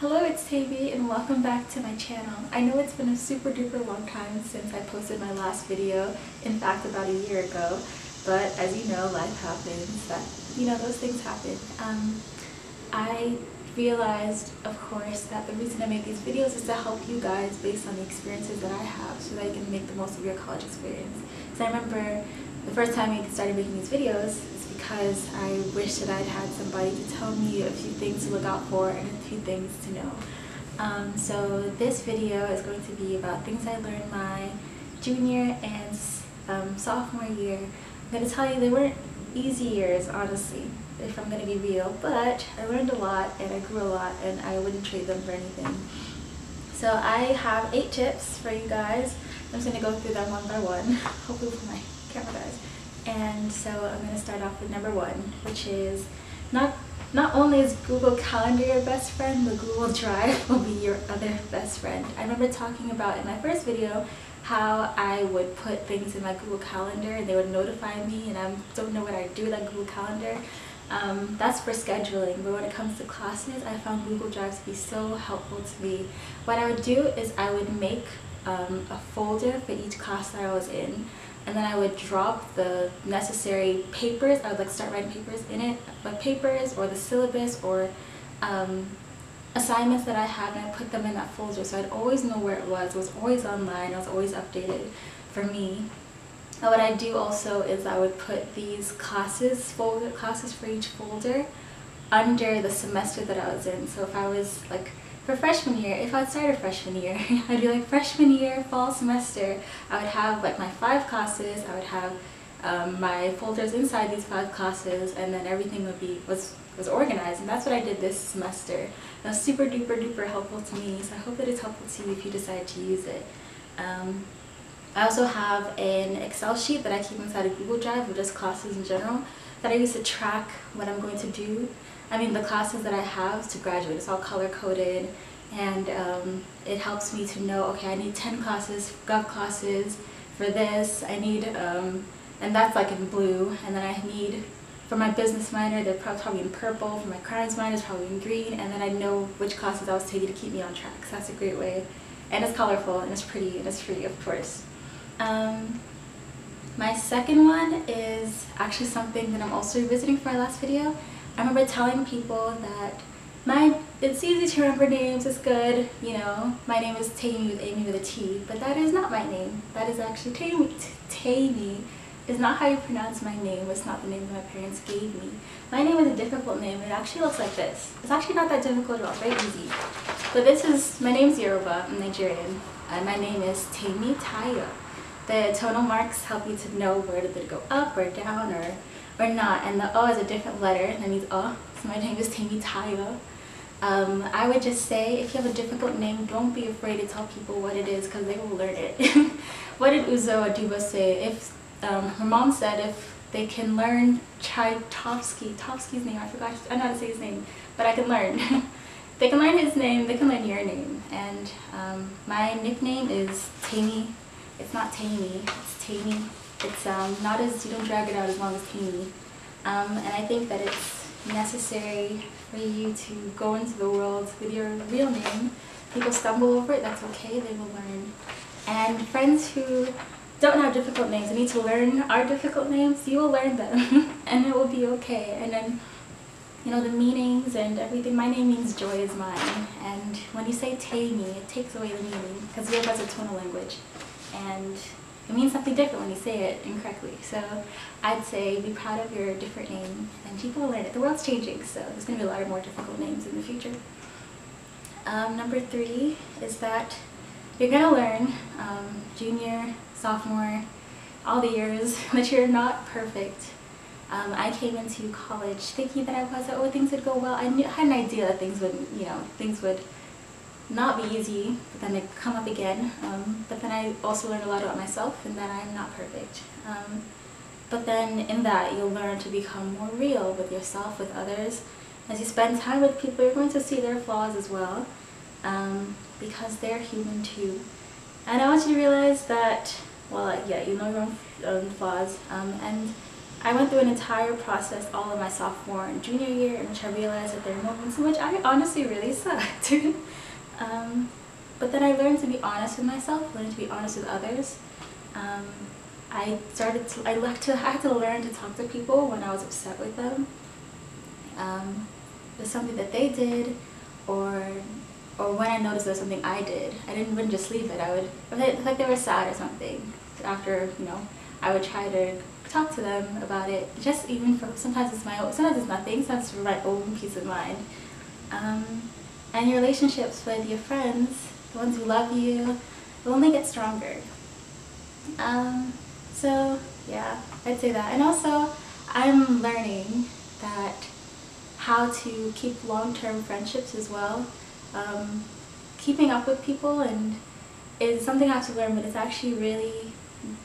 Hello, it's Tavy and welcome back to my channel. I know it's been a super duper long time since I posted my last video, in fact about a year ago, but as you know, life happens, those things happen. I realized, of course, that the reason I make these videos is to help you guys based on the experiences that I have so that you can make the most of your college experience. So I remember the first time I started making these videos is because I wish that I'd had somebody to tell me a few things to look out for and a few things to know. So this video is going to be about things I learned my junior and sophomore year. I'm going to tell you they weren't easy years, honestly, if I'm going to be real, but I learned a lot and I grew a lot and I wouldn't trade them for anything. So I have 8 tips for you guys. I'm just going to go through them one by one, hopefully for my camera guys. And so I'm going to start off with number 1, which is not only is Google Calendar your best friend, but Google Drive will be your other best friend. I remember talking about in my first video how I would put things in my Google Calendar and they would notify me, and I don't know what I do with that Google Calendar. That's for scheduling, but when it comes to classes, I found Google Drive to be so helpful to me. What I would do is I would make a folder for each class that I was in, and then I would drop the necessary papers. I would start writing papers in it, like papers or the syllabus or assignments that I had, and I put them in that folder so I'd always know where it was always online, it was always updated for me. And what I do also is I would put these classes for each folder under the semester that I was in. So if I was for freshman year, if I'd started freshman year, I'd be like freshman year, fall semester, I would have my 5 classes, I would have my folders inside these 5 classes, and then everything was organized, and that's what I did this semester. That was super duper duper helpful to me, so I hope that it's helpful to you if you decide to use it. I also have an Excel sheet that I keep inside of Google Drive with just classes in general that I use to track what I'm going to do. I mean, the classes that I have to graduate, it's all color-coded, and it helps me to know, okay, I need 10 classes, Gov classes for this, I need, and that's in blue, and then I need, for my business minor, they're probably in purple, for my crowns minor, it's probably in green, and then I know which classes I was taking to keep me on track, so that's a great way. And it's colorful, and it's pretty, and it's free, of course. My second one is actually something that I'm also revisiting for my last video. I remember telling people that it's easy to remember names, it's good, my name is Tammy with Amy with a T, but that is not my name. That is actually Tammy. Tammy is not how you pronounce my name. It's not the name that my parents gave me. My name is a difficult name. It actually looks like this. It's actually not that difficult at all. It's very easy. But my name's Yoruba. I'm Nigerian. And my name is Tammy Tayo. The tonal marks help you to know where did it go up or down or not. And the O is a different letter. That means O. So my name is Tammy Tayo. I would just say, if you have a difficult name, don't be afraid to tell people what it is, because they will learn it. What did Uzo Aduba say? If her mom said if they can learn Tchaikovsky's name, I know how to say his name, but I can learn. They can learn his name, they can learn your name. And my nickname is Tammy. It's not Tammy, it's Tammy. It's not as, you don't drag it out as long as Tammy. And I think that it's necessary for you to go into the world with your real name. People stumble over it, that's okay, they will learn. And friends who don't have difficult names and need to learn our difficult names, you will learn them and it will be okay. And then, the meanings and everything. My name means joy is mine, and when you say Tammy, it takes away the meaning, because Yoruba is a tonal language, and it means something different when you say it incorrectly. So I'd say be proud of your different name, and people will learn it. The world's changing, so there's going to be a lot of more difficult names in the future. Number 3 is that you're going to learn, junior, sophomore, all the years, that you're not perfect. I came into college thinking that things would go well. I had an idea that things would not be easy, but then they come up again. But then I also learned a lot about myself and that I'm not perfect. But then in that, you'll learn to become more real with yourself, with others. As you spend time with people, you're going to see their flaws as well, because they're human too. And I want you to realize that, well, yeah, you know your own flaws, and I went through an entire process all of my sophomore and junior year in which I realized that there are moments in which I honestly really sucked. But then I learned to be honest with myself, learned to be honest with others. I had to learn to talk to people when I was upset with them. There's something that they did, or when I noticed there was something I did. Wouldn't just leave it. If like they were sad or something, after, I would try to talk to them about it. Just even for, sometimes it's nothing, sometimes it's for my own peace of mind. And your relationships with your friends, the ones who love you, will only get stronger. So yeah, I'd say that. And also, I'm learning that how to keep long-term friendships as well. Keeping up with people is something I have to learn, but it's actually really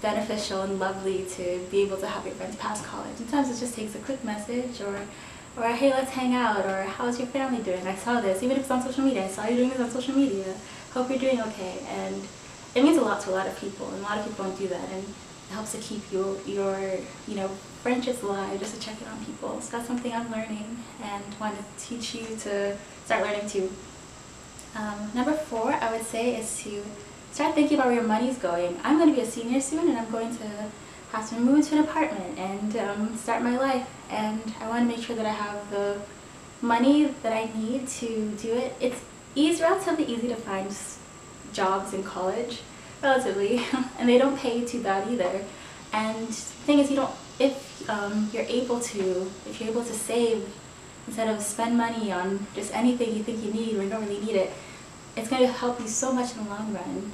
beneficial and lovely to be able to have your friends past college. Sometimes it just takes a quick message, or hey, let's hang out, or how's your family doing? I saw this, even if it's on social media, I saw you doing this on social media. Hope you're doing okay. And it means a lot to a lot of people, and a lot of people don't do that, and it helps to keep your friendships alive, just to check in on people. So that's something I'm learning and want to teach you to start learning too. Number 4, I would say, is to start thinking about where your money's going. I'm going to be a senior soon, and I'm going to have to move into an apartment and start my life. And I want to make sure that I have the money that I need to do it. It's relatively easy to find jobs in college, relatively, and they don't pay you too bad either. And the thing is, if you're able to save instead of spend money on just anything you think you need when you don't really need it, it's going to help you so much in the long run.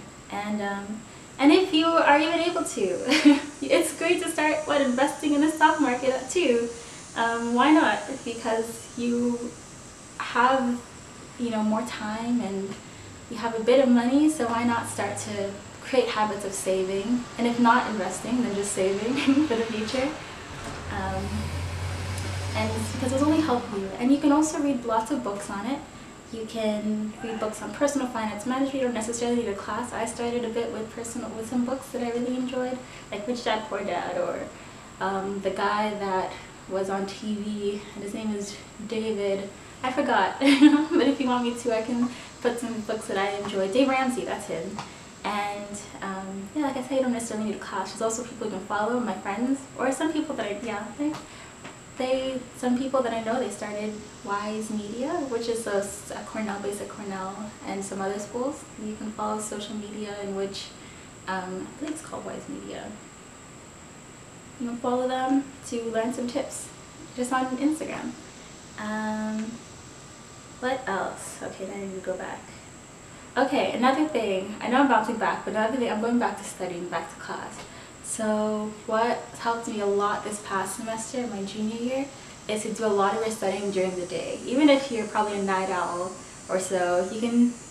And if you are even able to, it's great to start investing in the stock market too. Why not? Because you have more time and you have a bit of money, so why not start to create habits of saving, and if not investing, then just saving for the future. And because it'll only help you. And you can also read lots of books on it. You can read books on personal finance management. You don't necessarily need a class. I started a bit with some books that I really enjoyed, like Rich Dad Poor Dad, or the guy that was on TV, and his name is David. I forgot, but if you want me to, I can put some books that I enjoy. Dave Ramsey, that's him. And yeah, like I said, you don't necessarily need a class. There's also people you can follow, my friends, or some people that some people that I know, they started Wise Media, which is a Cornell, based at Cornell and some other schools. You can follow social media in which, I believe it's called Wise Media. You can follow them to learn some tips, just on Instagram. What else? Okay, now I need to go back. Okay, another thing, I know I'm bouncing back, but another thing, I'm going back to studying, back to class. So what helped me a lot this past semester, my junior year, is to do a lot of your studying during the day. Even if you're probably a night owl or so,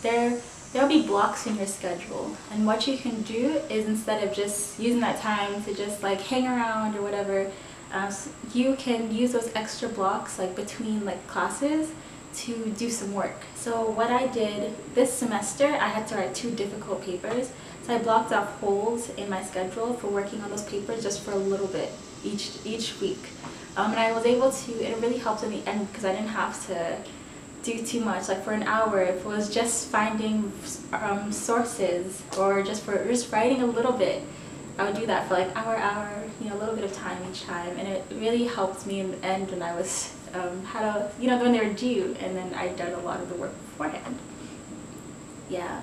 there'll be blocks in your schedule. And what you can do is, instead of just using that time to just like hang around or whatever, you can use those extra blocks between classes to do some work. So what I did this semester, I had to write 2 difficult papers. So I blocked off holes in my schedule for working on those papers just for a little bit each week. And I was able to, it really helped in the end because I didn't have to do too much. Like for an hour, if it was just finding sources or just writing a little bit, I would do that for hour, a little bit of time each time. And it really helped me in the end when I was, when they were due, and then I'd done a lot of the work beforehand. Yeah.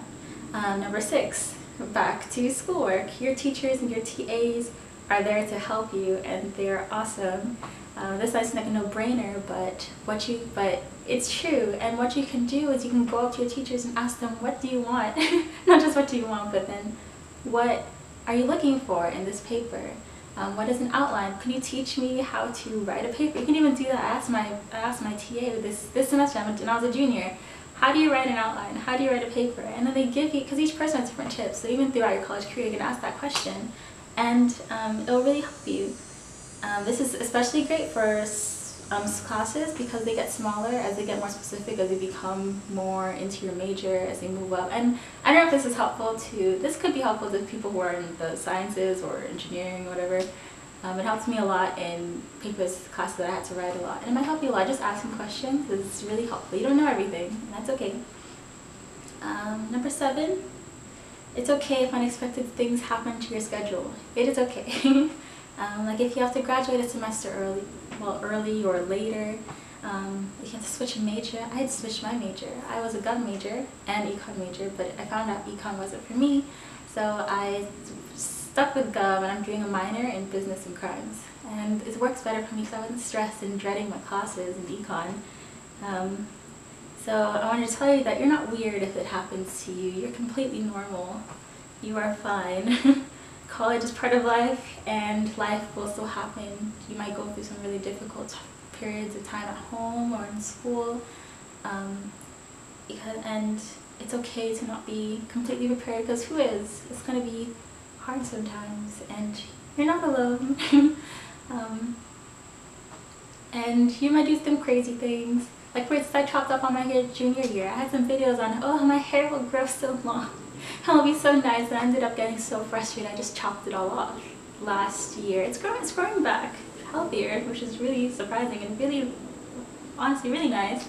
Number 6. Back to schoolwork. Your teachers and your TAs are there to help you, and they're awesome. This might seem like a no-brainer, but it's true. And what you can do is you can go up to your teachers and ask them, what do you want? Not just what do you want, but then what are you looking for in this paper? What is an outline? Can you teach me how to write a paper? You can even do that. I asked my TA this semester when I was a junior, how do you write an outline? How do you write a paper? And then they give you, because each person has different tips, so even throughout your college career you can ask that question, and it'll really help you. This is especially great for classes because they get smaller as they get more specific, as they become more into your major, as they move up. And I don't know if this is helpful to, this could be helpful to people who are in the sciences or engineering or whatever, It helps me a lot in papers classes that I had to write a lot. And it might help you a lot. Just asking questions is really helpful. You don't know everything, and that's okay. Number 7, it's okay if unexpected things happen to your schedule. It is okay. Like if you have to graduate a semester early or later, if you have to switch a major. I had to switch my major. I was a gun major and econ major, but I found out econ wasn't for me, so I stuck with gov, and I'm doing a minor in business and crimes. And it works better for me because I wasn't stressed and dreading my classes in econ. So I wanted to tell you that you're not weird if it happens to you. You're completely normal. You are fine. College is part of life, and life will still happen. You might go through some really difficult periods of time at home or in school, and it's okay to not be completely prepared, because who is? It's going to be hard sometimes, and you're not alone. And you might do some crazy things. Like for instance, I chopped off all my hair junior year. I had some videos on, oh, my hair will grow so long. It'll be so nice, and I ended up getting so frustrated I just chopped it all off last year. It's growing back healthier, which is really surprising and really, honestly, really nice.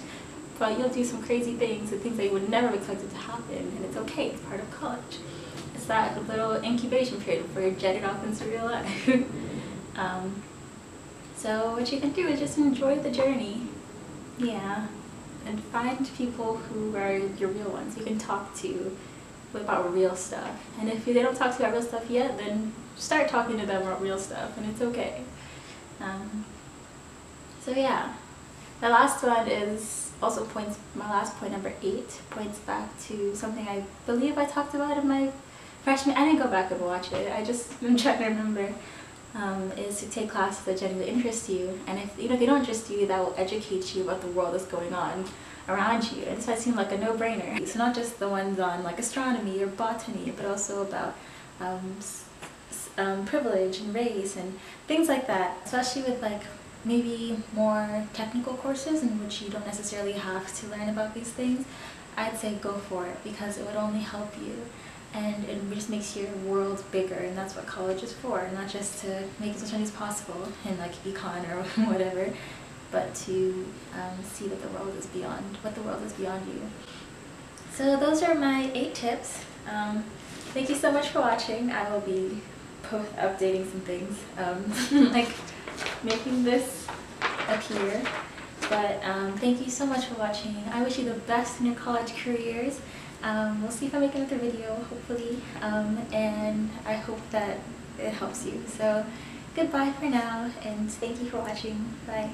But you'll do some crazy things and things that you would never have expected to happen, and it's okay. It's part of college. It's that little incubation period before you're jetted off into real life. So what you can do is just enjoy the journey. Yeah, and find people who are your real ones you can talk to about real stuff. And if they don't talk to you about real stuff yet, then start talking to them about real stuff, and it's okay. So yeah, the last one is also my last point, number 8, points back to something I believe I talked about in my freshman. I didn't go back and watch it. I'm trying to remember. Is to take classes that genuinely interest you, and if they don't interest you, that will educate you about the world that's going on around you. And this might seem like a no-brainer. So not just the ones on like astronomy or botany, but also about privilege and race and things like that. Especially with like maybe more technical courses in which you don't necessarily have to learn about these things, I'd say go for it, because it would only help you. And it just makes your world bigger, and that's what college is for. Not just to make as much money as possible in like econ or whatever, but to see that what the world is beyond you. So those are my 8 tips. Thank you so much for watching. I will be updating some things, like making this appear. But thank you so much for watching. I wish you the best in your college careers. We'll see if I make another video, hopefully, and I hope that it helps you. So goodbye for now, and thank you for watching. Bye.